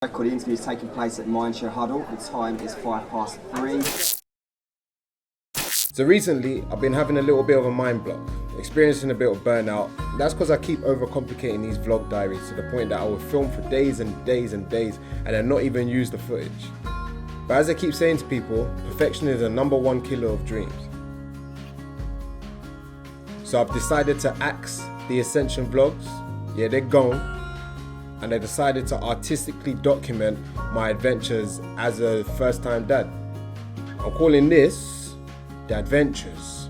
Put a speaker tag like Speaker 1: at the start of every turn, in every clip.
Speaker 1: Record interview is taking place at Mindshare Huddle. The time is 3:05.
Speaker 2: So recently, I've been having a little bit of a mind block, experiencing a bit of burnout. That's because I keep overcomplicating these vlog diaries to the point that I will film for days and days and days and then not even use the footage. But as I keep saying to people, perfection is the #1 killer of dreams. So I've decided to axe the Ascension vlogs. Yeah, they're gone. And I decided to artistically document my adventures as a first-time dad. I'm calling this DADventures.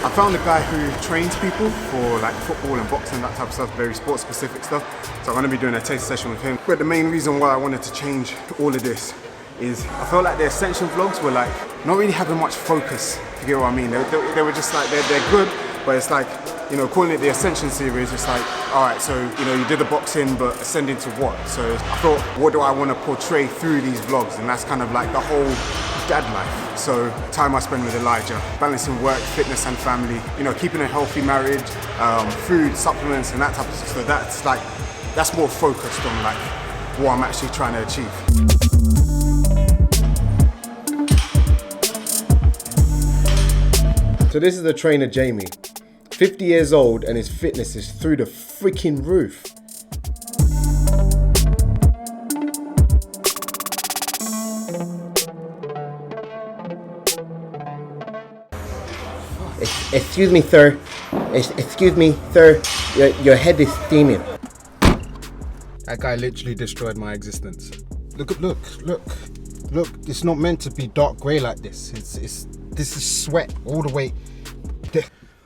Speaker 3: I found a guy who trains people for like football and boxing, that type of stuff, very sports specific stuff. So I'm going to be doing a taste session with him. But the main reason why I wanted to change all of this is I felt like the Ascension vlogs were like not really having much focus, if you get what I mean. They were just like, they're good, but it's like, you know, calling it the Ascension Series, it's like, alright, so, you know, you did the boxing, but ascending to what? So I thought, what do I want to portray through these vlogs? And that's kind of like the whole dad life. So time I spend with Elijah, balancing work, fitness and family, you know, keeping a healthy marriage, food, supplements and that type of stuff. So that's more focused on like what I'm actually trying to achieve.
Speaker 2: So this is the trainer Jamie, 50 years old, and his fitness is through the freaking roof. Excuse me, sir. Excuse me, sir. Your head is steaming.
Speaker 3: That guy literally destroyed my existence. Look. It's not meant to be dark grey like this. This is sweat all the way.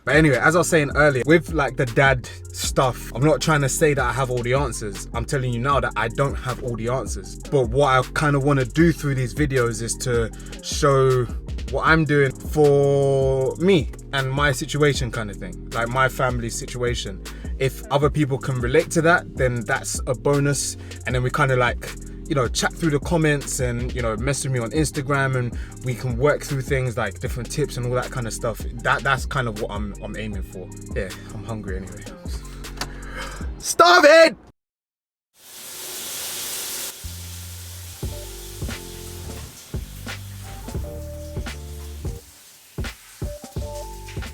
Speaker 3: But anyway, as I was saying earlier, with like the dad stuff, I'm not trying to say that I have all the answers. I'm telling you now that I don't have all the answers. But what I kind of want to do through these videos is to show what I'm doing for me and my situation kind of thing, like my family situation. If other people can relate to that, then that's a bonus. And then we kind of like, you know, chat through the comments and, you know, message me on Instagram and we can work through things like different tips and all that kind of stuff. That's kind of what I'm aiming for. Yeah, I'm hungry anyway. Starving!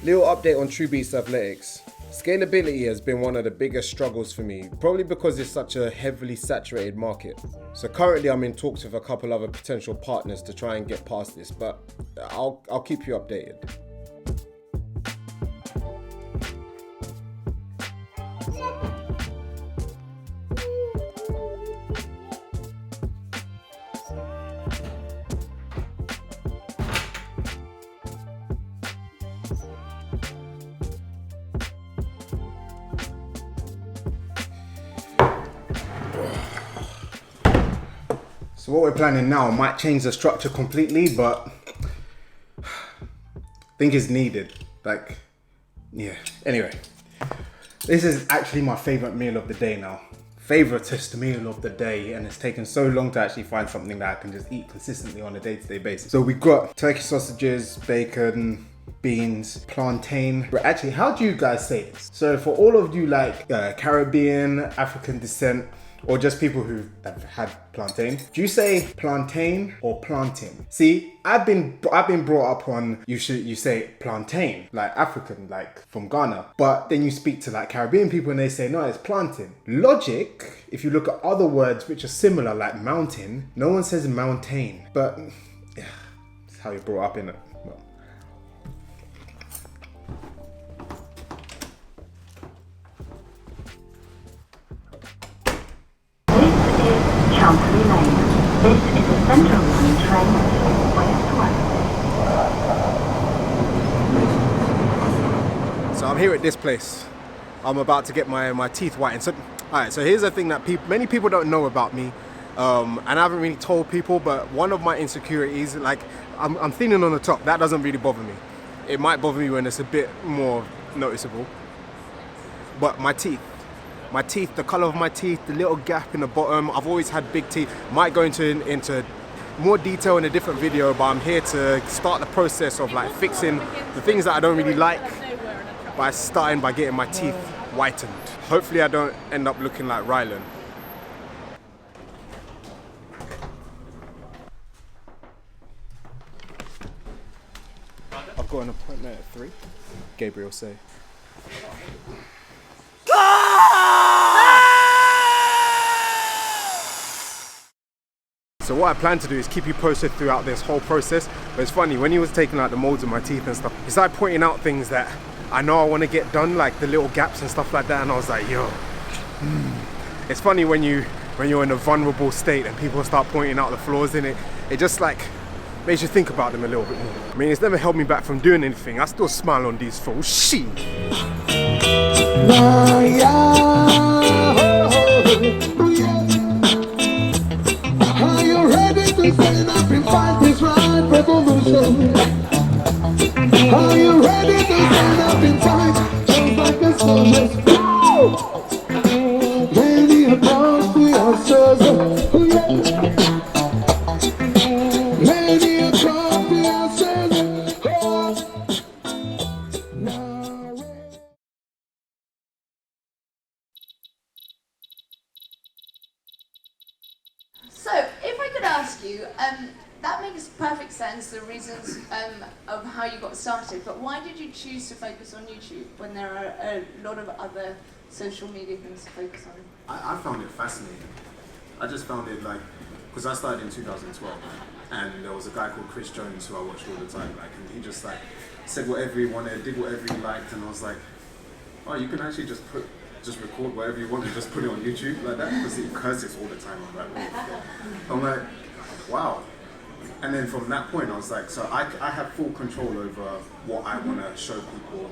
Speaker 2: Little update on True Beats Athletics. Scalability has been one of the biggest struggles for me, probably because it's such a heavily saturated market. So currently I'm in talks with a couple other potential partners to try and get past this, but I'll keep you updated.
Speaker 3: So what we're planning now might change the structure completely, but I think it's needed. Like, yeah. Anyway, this is actually my favorite meal of the day now. Favoritist meal of the day, and it's taken so long to actually find something that I can just eat consistently on a day-to-day basis. So we got turkey sausages, bacon, beans, plantain. But actually, how do you guys say this? So for all of you like Caribbean, African descent, or just people who have had plantain, do you say plantain or plantain? See, I've been brought up on you say plantain, like African, like from Ghana. But then you speak to like Caribbean people and they say no, it's plantain. Logic, if you look at other words which are similar, like mountain, no one says mountain. But yeah, it's how you're brought up in it. Well.
Speaker 4: Chancery Lane. This is a Central Line train west-west.
Speaker 2: So I'm here at this place. I'm about to get my teeth whitened. So, alright, so here's the thing that many people don't know about me. And I haven't really told people, but one of my insecurities, like I'm thinning on the top. That doesn't really bother me. It might bother me when it's a bit more noticeable. But my teeth, the color of my teeth, the little gap in the bottom. I've always had big teeth. Might go into more detail in a different video, but I'm here to start the process of like fixing the things that I don't really like by starting by getting my teeth whitened. Hopefully I don't end up looking like Rylan. I've got an appointment at 3. Gabriel say. So what I plan to do is keep you posted throughout this whole process. But it's funny, when he was taking out the molds of my teeth and stuff, he started pointing out things that I know I want to get done, like the little gaps and stuff like that, and I was like, yo. It's funny when you're in a vulnerable state and people start pointing out the flaws in it. It just like makes you think about them a little bit more. I mean, it's never held me back from doing anything. I still smile on these fools. Shit.
Speaker 5: Are you ready to stand up and fight this right revolution? Are you ready to stand up and fight just like a soldier? Many across the answers. Many across the answers.
Speaker 6: So, if I could ask you, that makes perfect sense, the reasons of how you got started, but why did you choose to focus on YouTube when there are a lot of other social media things to focus on?
Speaker 2: I found it fascinating. I just found it like, because I started in 2012, and there was a guy called Chris Jones who I watched all the time, like, and he just like said whatever he wanted, did whatever he liked, and I was like, oh, you can actually just record whatever you want and just put it on YouTube like that, because he curses all the time. I'm like, wow. And then from that point, I was like, so I have full control over what I want to show people.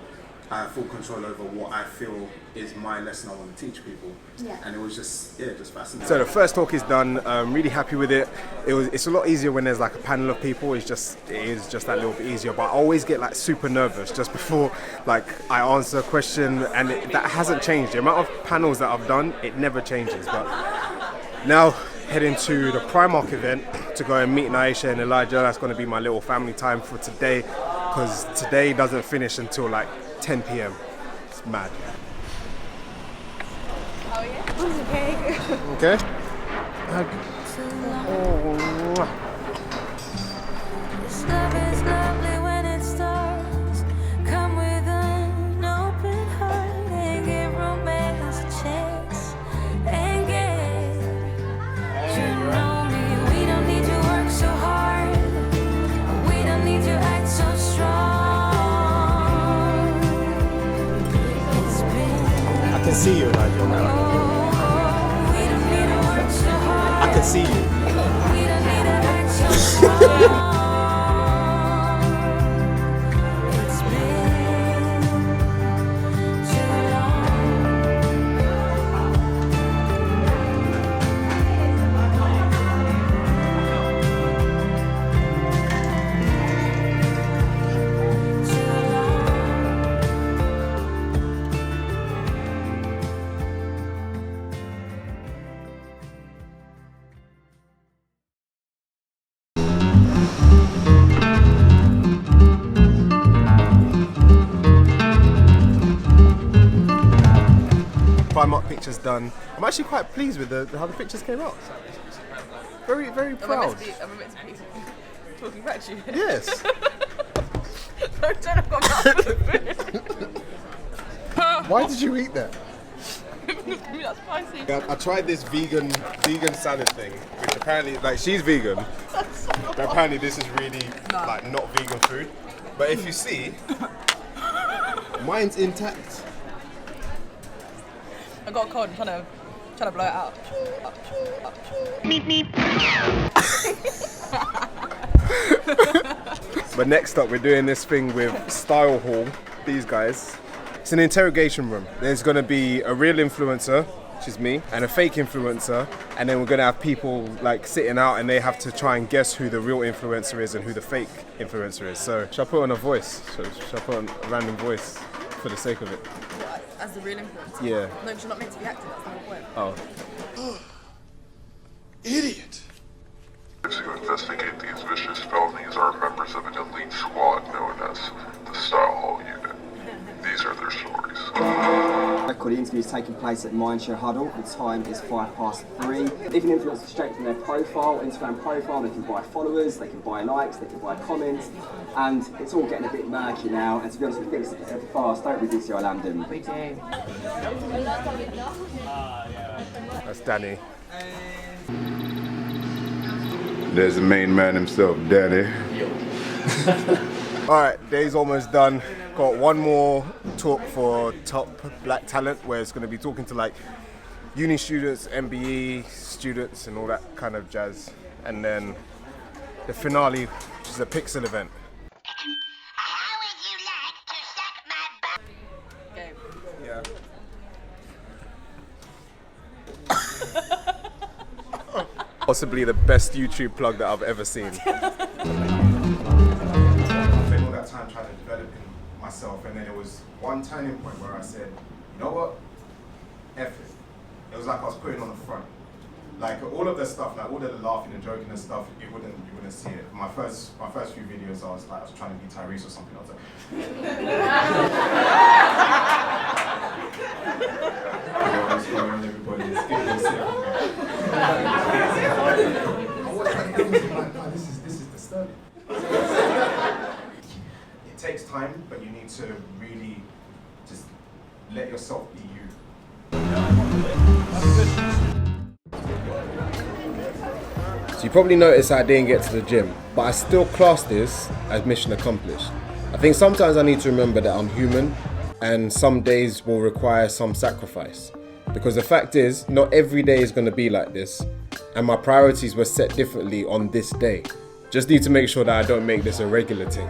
Speaker 2: I have full control over what I feel is my lesson I want to teach people.
Speaker 6: Yeah.
Speaker 2: And it was just, yeah, just fascinating. So the first talk is done. I'm really happy with it. It's a lot easier when there's like a panel of people. It is just that little bit easier. But I always get like super nervous just before like I answer a question, and that hasn't changed. The amount of panels that I've done, it never changes. But now heading to the Primark event to go and meet Naisha and Elijah. That's going to be my little family time for today, because today doesn't finish until like 10 p.m. It's mad.
Speaker 6: Oh yeah? Okay.
Speaker 2: Okay.
Speaker 7: This love is lovely when it starts. Come with an open heart and give romance a chance. And get you know me. We don't need to work so hard. We don't need to act so strong. It's been
Speaker 2: I can see you, Elijah.
Speaker 7: we don't need to work so hard.
Speaker 2: I can see you.
Speaker 7: We don't need to act so strong. It's been too long. Too long.
Speaker 2: Primark pictures done. I'm actually quite pleased with how the pictures came out. Very, very proud.
Speaker 8: I'm a bit talking back to you.
Speaker 2: Yes.
Speaker 8: Don't turn up on that.
Speaker 2: Why did you eat that?
Speaker 8: That's spicy.
Speaker 2: I tried this vegan salad thing, which apparently, like, she's vegan, but apparently this is really like not vegan food. But if you see, mine's intact.
Speaker 8: I got a cold. I'm trying to blow it out.
Speaker 2: But next up, we're doing this thing with Style Hall. These guys. It's an interrogation room. There's going to be a real influencer, which is me, and a fake influencer, and then we're going to have people like sitting out, and they have to try and guess who the real influencer is and who the fake influencer is. So, should I put on a voice? Should I put on a random voice for the sake of it?
Speaker 8: What, as the real influencer?
Speaker 2: Yeah.
Speaker 8: No, because you're not meant to be acting. That's the whole point.
Speaker 2: Oh.
Speaker 5: Idiot!
Speaker 9: To investigate these vicious felonies are members of an elite squad known as the Style Hall Unit. These are their stories.
Speaker 1: The interview is taking place at Mindshare Huddle. The time is 3:05. If an influencer straight from their profile, Instagram profile, they can buy followers, they can buy likes, they can buy comments, and it's all getting a bit murky now. And to be honest, we think it's fast, don't we, DCI Lambden?
Speaker 8: We do.
Speaker 2: That's Danny.
Speaker 9: There's the main man himself, Danny.
Speaker 2: Alright, day's almost done. Got one more talk for top black talent where it's going to be talking to like uni students, MBE students and all that kind of jazz. And then the finale, which is a pixel event.
Speaker 7: How would you like to suck my butt?
Speaker 2: Yeah. Possibly the best YouTube plug that I've ever seen. I spent all that time trying to develop myself, and then there was one turning point where I said, you know what? F it. It was like I was putting on the front. Like all of the stuff, like all of the laughing and joking and stuff, you wouldn't see it. My first few videos, I was trying to be Tyrese or something. I was like, everybody is giving me I watched that and was like, no, this is disturbing. It takes time, but you need to really just let yourself be you.
Speaker 10: So you probably noticed I didn't get to the gym, but I still class this as mission accomplished. I think sometimes I need to remember that I'm human and some days will require some sacrifice. Because the fact is, not every day is going to be like this, and my priorities were set differently on this day. Just need to make sure that I don't make this a regular thing.